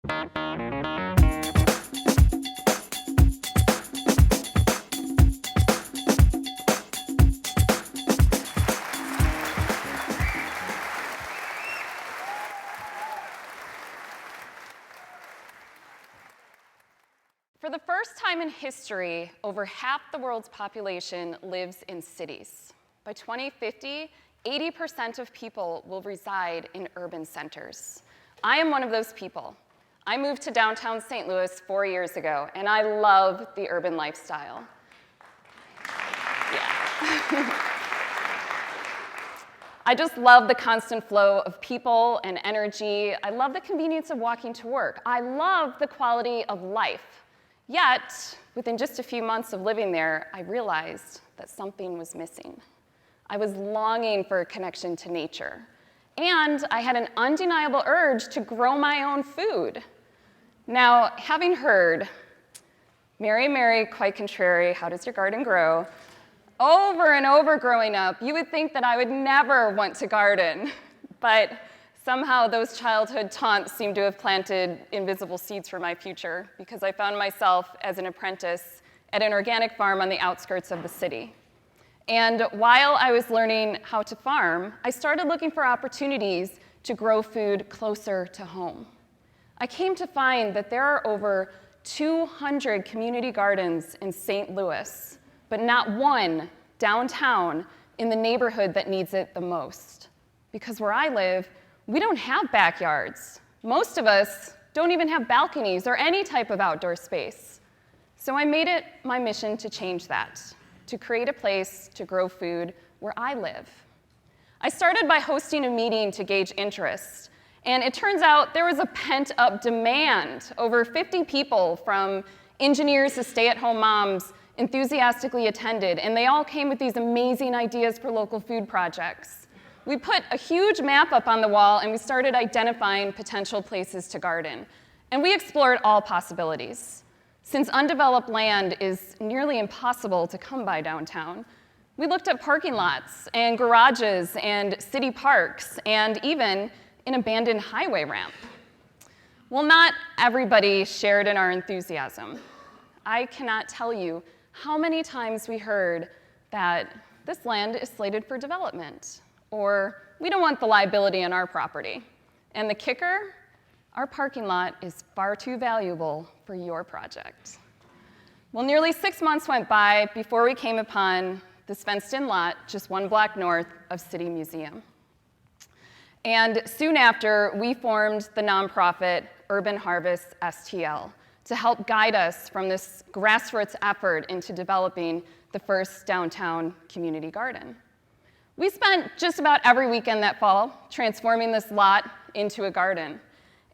For the first time in history, over half the world's population lives in cities. By 2050, 80% of people will reside in urban centers. I am one of those people. I moved to downtown St. Louis 4 years ago, and I love the urban lifestyle. Yeah. I just love the constant flow of people and energy. I love the convenience of walking to work. I love the quality of life. Yet, within just a few months of living there, I realized that something was missing. I was longing for a connection to nature. And I had an undeniable urge to grow my own food. Now, having heard, Mary, Mary, quite contrary, how does your garden grow? Over and over growing up, you would think that I would never want to garden. But somehow those childhood taunts seem to have planted invisible seeds for my future, because I found myself as an apprentice at an organic farm on the outskirts of the city. And while I was learning how to farm, I started looking for opportunities to grow food closer to home. I came to find that there are over 200 community gardens in St. Louis, but not one downtown in the neighborhood that needs it the most. Because where I live, we don't have backyards. Most of us don't even have balconies or any type of outdoor space. So I made it my mission to change that, to create a place to grow food where I live. I started by hosting a meeting to gauge interest, and it turns out there was a pent-up demand. Over 50 people, from engineers to stay-at-home moms, enthusiastically attended, and they all came with these amazing ideas for local food projects. We put a huge map up on the wall, and we started identifying potential places to garden. And we explored all possibilities. Since undeveloped land is nearly impossible to come by downtown, we looked at parking lots and garages and city parks and even an abandoned highway ramp. Well, not everybody shared in our enthusiasm. I cannot tell you how many times we heard that this land is slated for development, or we don't want the liability on our property. And the kicker, our parking lot is far too valuable for your project. Well, nearly 6 months went by before we came upon this fenced-in lot just 1 block north of City Museum. And soon after, we formed the nonprofit Urban Harvest STL to help guide us from this grassroots effort into developing the first downtown community garden. We spent just about every weekend that fall transforming this lot into a garden.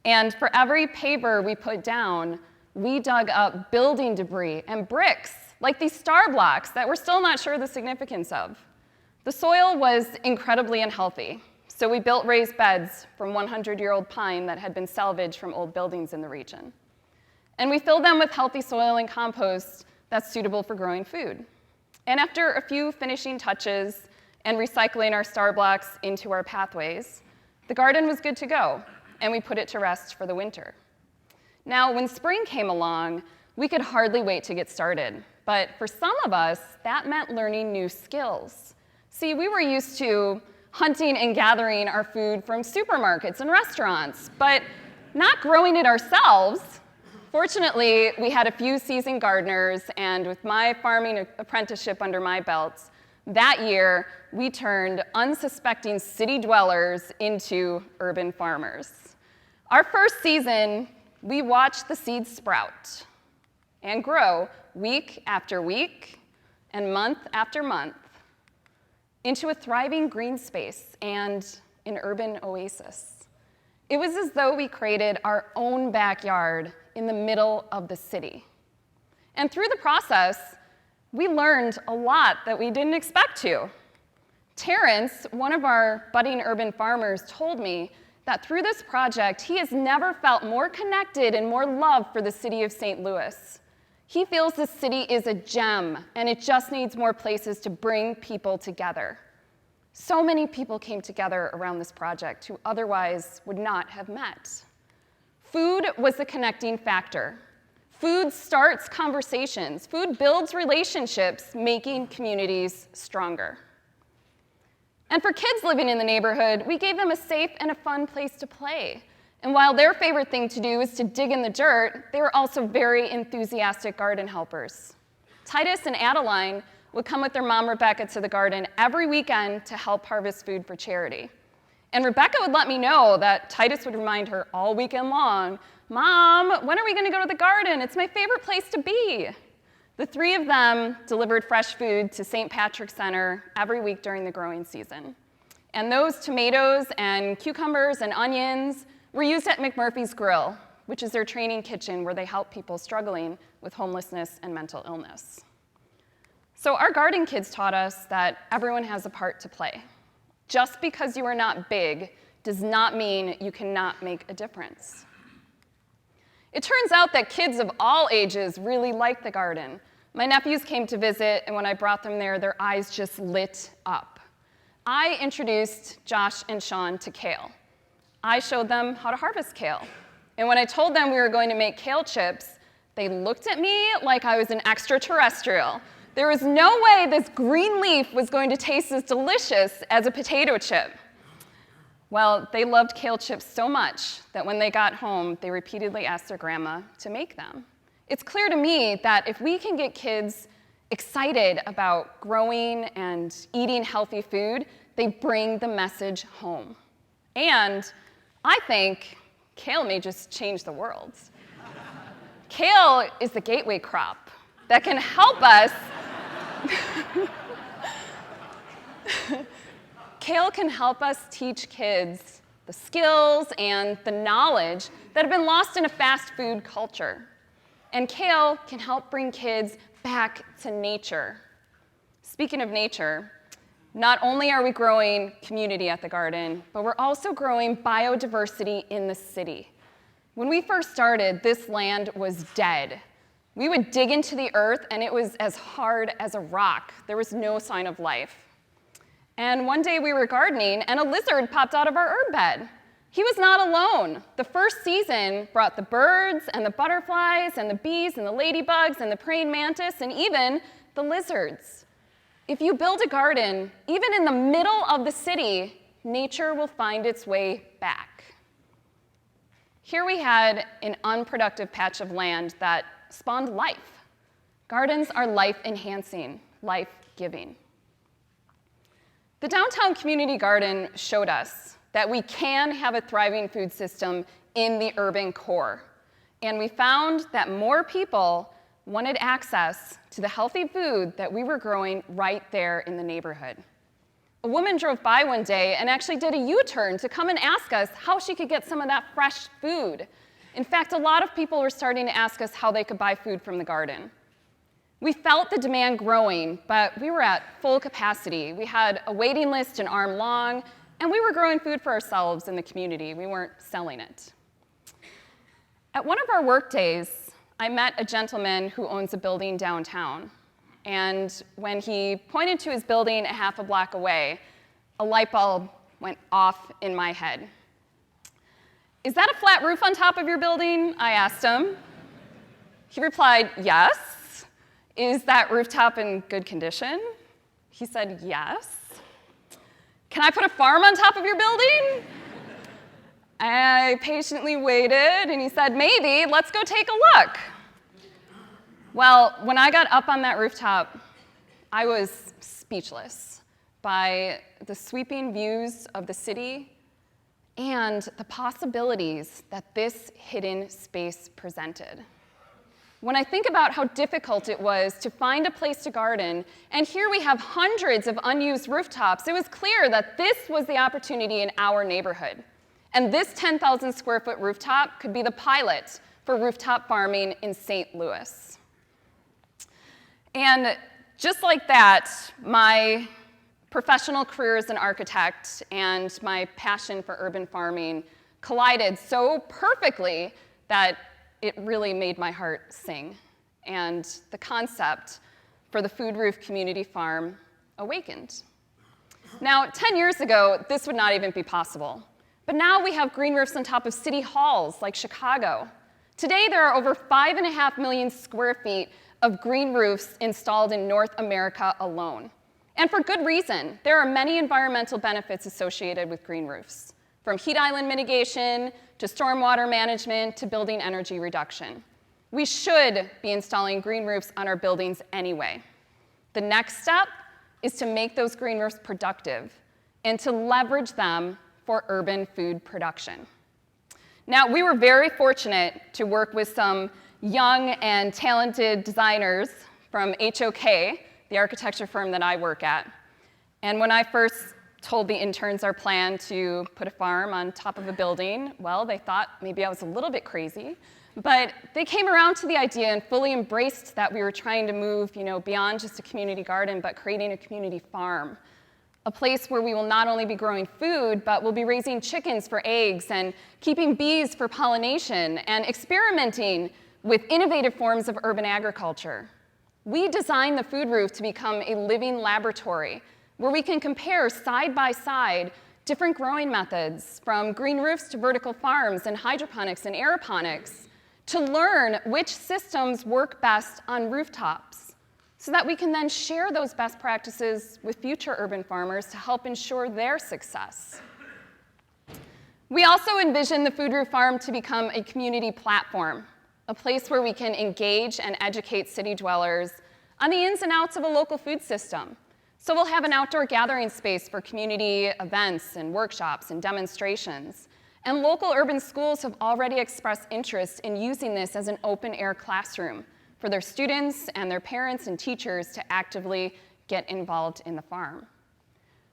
And for every paver we put down, we dug up building debris and bricks, like these star blocks that we're still not sure the significance of. The soil was incredibly unhealthy, so we built raised beds from 100-year-old pine that had been salvaged from old buildings in the region. And we filled them with healthy soil and compost that's suitable for growing food. And after a few finishing touches, and recycling our star blocks into our pathways, the garden was good to go, and we put it to rest for the winter. Now, when spring came along, we could hardly wait to get started. But for some of us, that meant learning new skills. See, we were used to hunting and gathering our food from supermarkets and restaurants, but not growing it ourselves. Fortunately, we had a few seasoned gardeners, and with my farming apprenticeship under my belt, that year, we turned unsuspecting city dwellers into urban farmers. Our first season, we watched the seeds sprout and grow week after week and month after month into a thriving green space and an urban oasis. It was as though we created our own backyard in the middle of the city. And through the process, we learned a lot that we didn't expect to. Terrence, one of our budding urban farmers, told me that through this project, he has never felt more connected and more love for the city of St. Louis. He feels this city is a gem, and it just needs more places to bring people together. So many people came together around this project who otherwise would not have met. Food was the connecting factor. Food starts conversations. Food builds relationships, making communities stronger. And for kids living in the neighborhood, we gave them a safe and a fun place to play. And while their favorite thing to do is to dig in the dirt, they were also very enthusiastic garden helpers. Titus and Adeline would come with their mom, Rebecca, to the garden every weekend to help harvest food for charity. And Rebecca would let me know that Titus would remind her all weekend long, "Mom, when are we going to go to the garden? It's my favorite place to be." The three of them delivered fresh food to St. Patrick's Center every week during the growing season. And those tomatoes and cucumbers and onions were used at McMurphy's Grill, which is their training kitchen where they help people struggling with homelessness and mental illness. So our garden kids taught us that everyone has a part to play. Just because you are not big does not mean you cannot make a difference. It turns out that kids of all ages really like the garden. My nephews came to visit, and when I brought them there, their eyes just lit up. I introduced Josh and Sean to kale. I showed them how to harvest kale. And when I told them we were going to make kale chips, they looked at me like I was an extraterrestrial. There was no way this green leaf was going to taste as delicious as a potato chip. Well, they loved kale chips so much that when they got home, they repeatedly asked their grandma to make them. It's clear to me that if we can get kids excited about growing and eating healthy food, they bring the message home. And I think kale may just change the world. Kale is the gateway crop that can help us. Kale can help us teach kids the skills and the knowledge that have been lost in a fast food culture. And kale can help bring kids back to nature. Speaking of nature, not only are we growing community at the garden, but we're also growing biodiversity in the city. When we first started, this land was dead. We would dig into the earth, and it was as hard as a rock. There was no sign of life. And one day we were gardening, and a lizard popped out of our herb bed. He was not alone. The first season brought the birds and the butterflies and the bees and the ladybugs and the praying mantis and even the lizards. If you build a garden, even in the middle of the city, nature will find its way back. Here we had an unproductive patch of land that spawned life. Gardens are life-enhancing, life-giving. The downtown community garden showed us that we can have a thriving food system in the urban core. And we found that more people wanted access to the healthy food that we were growing right there in the neighborhood. A woman drove by one day and actually did a U-turn to come and ask us how she could get some of that fresh food. In fact, a lot of people were starting to ask us how they could buy food from the garden. We felt the demand growing, but we were at full capacity. We had a waiting list an arm long, and we were growing food for ourselves in the community. We weren't selling it. At one of our work days, I met a gentleman who owns a building downtown. And when he pointed to his building a half a block away, a light bulb went off in my head. "Is that a flat roof on top of your building?" I asked him. He replied, "Yes." "Is that rooftop in good condition?" He said, "Yes." "Can I put a farm on top of your building?" I patiently waited, and he said, "Maybe, let's go take a look." Well, when I got up on that rooftop, I was speechless by the sweeping views of the city and the possibilities that this hidden space presented. When I think about how difficult it was to find a place to garden, and here we have hundreds of unused rooftops, it was clear that this was the opportunity in our neighborhood. And this 10,000 square foot rooftop could be the pilot for rooftop farming in St. Louis. And just like that, my professional career as an architect and my passion for urban farming collided so perfectly that it really made my heart sing. And the concept for the Food Roof Community Farm awakened. Now, 10 years ago, this would not even be possible. But now we have green roofs on top of city halls like Chicago. Today, there are over 5.5 million square feet of green roofs installed in North America alone. And for good reason. There are many environmental benefits associated with green roofs, from heat island mitigation to stormwater management to building energy reduction. We should be installing green roofs on our buildings anyway. The next step is to make those green roofs productive and to leverage them for urban food production. Now, we were very fortunate to work with some young and talented designers from HOK, the architecture firm that I work at. And when I first told the interns our plan to put a farm on top of a building, well, they thought maybe I was a little bit crazy. But they came around to the idea and fully embraced that we were trying to move, beyond just a community garden, but creating a community farm. A place where we will not only be growing food, but we'll be raising chickens for eggs and keeping bees for pollination and experimenting with innovative forms of urban agriculture. We designed the food roof to become a living laboratory where we can compare side by side different growing methods, from green roofs to vertical farms and hydroponics and aeroponics, to learn which systems work best on rooftops, so that we can then share those best practices with future urban farmers to help ensure their success. We also envision the Food Roof Farm to become a community platform, a place where we can engage and educate city dwellers on the ins and outs of a local food system. So we'll have an outdoor gathering space for community events and workshops and demonstrations. And local urban schools have already expressed interest in using this as an open-air classroom for their students and their parents and teachers to actively get involved in the farm.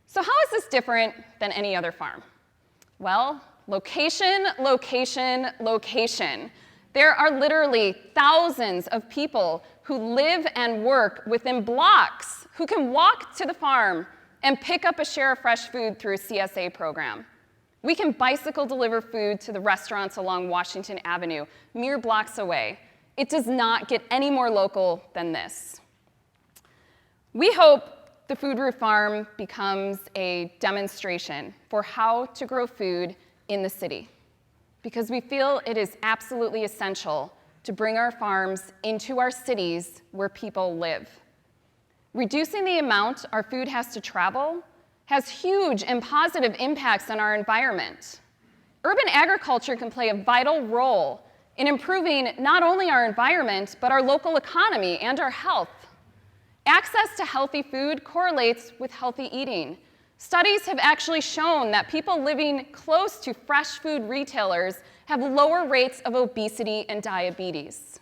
So how is this different than any other farm? Well, location, location, location. There are literally thousands of people who live and work within blocks who can walk to the farm and pick up a share of fresh food through a CSA program. We can bicycle deliver food to the restaurants along Washington Avenue, mere blocks away. It does not get any more local than this. We hope the Food Roof Farm becomes a demonstration for how to grow food in the city, because we feel it is absolutely essential to bring our farms into our cities where people live. Reducing the amount our food has to travel has huge and positive impacts on our environment. Urban agriculture can play a vital role in improving not only our environment, but our local economy and our health. Access to healthy food correlates with healthy eating. Studies have actually shown that people living close to fresh food retailers have lower rates of obesity and diabetes.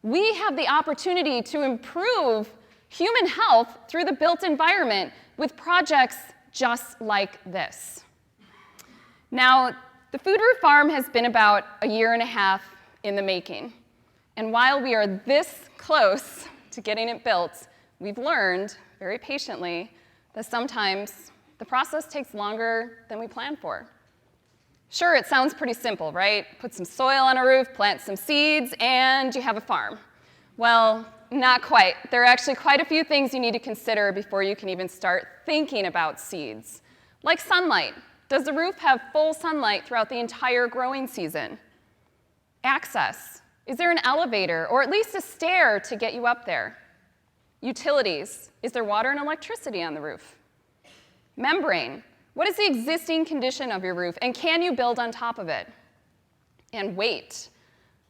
We have the opportunity to improve human health through the built environment with projects just like this. Now, the Food Roof Farm has been about a year and a half in the making. And while we are this close to getting it built, we've learned very patiently that sometimes the process takes longer than we planned for. Sure, it sounds pretty simple, right? Put some soil on a roof, plant some seeds, and you have a farm. Well, not quite. There are actually quite a few things you need to consider before you can even start thinking about seeds. Like sunlight. Does the roof have full sunlight throughout the entire growing season? Access. Is there an elevator or at least a stair to get you up there? Utilities. Is there water and electricity on the roof? Membrane. What is the existing condition of your roof, and can you build on top of it? And weight.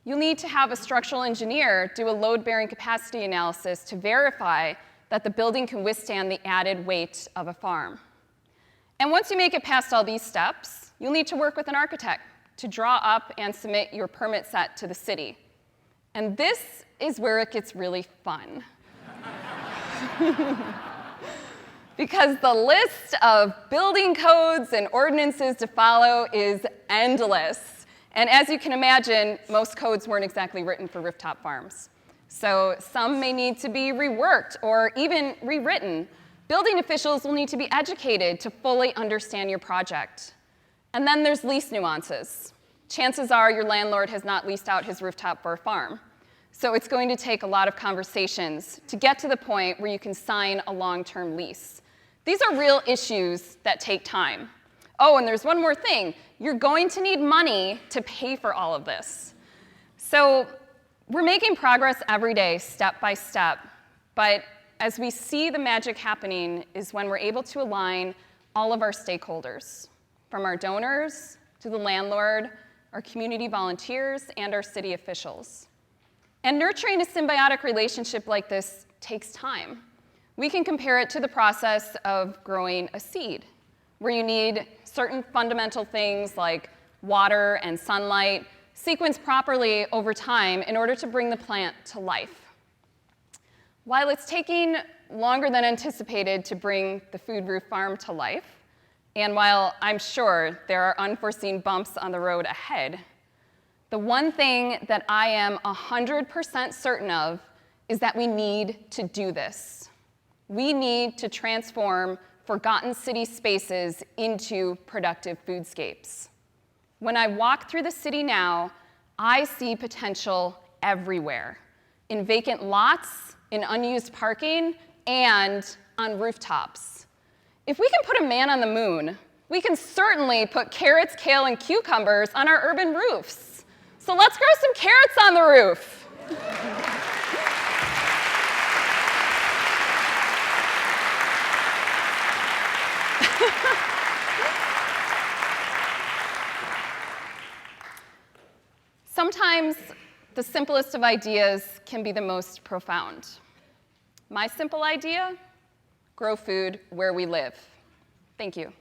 You'll need to have a structural engineer do a load-bearing capacity analysis to verify that the building can withstand the added weight of a farm. And once you make it past all these steps, you'll need to work with an architect to draw up and submit your permit set to the city. And this is where it gets really fun. Because the list of building codes and ordinances to follow is endless. And as you can imagine, most codes weren't exactly written for rooftop farms. So some may need to be reworked or even rewritten. Building officials will need to be educated to fully understand your project. And then there's lease nuances. Chances are your landlord has not leased out his rooftop for a farm. So it's going to take a lot of conversations to get to the point where you can sign a long-term lease. These are real issues that take time. Oh, and there's one more thing. You're going to need money to pay for all of this. So we're making progress every day, step by step, but as we see the magic happening is when we're able to align all of our stakeholders, from our donors to the landlord, our community volunteers, and our city officials. And nurturing a symbiotic relationship like this takes time. We can compare it to the process of growing a seed, where you need certain fundamental things like water and sunlight sequenced properly over time in order to bring the plant to life. While it's taking longer than anticipated to bring the Food Roof Farm to life, and while I'm sure there are unforeseen bumps on the road ahead, the one thing that I am 100% certain of is that we need to do this. We need to transform forgotten city spaces into productive foodscapes. When I walk through the city now, I see potential everywhere, in vacant lots, in unused parking, and on rooftops. If we can put a man on the moon, we can certainly put carrots, kale, and cucumbers on our urban roofs. So let's grow some carrots on the roof. Sometimes the simplest of ideas can be the most profound. My simple idea: grow food where we live. Thank you.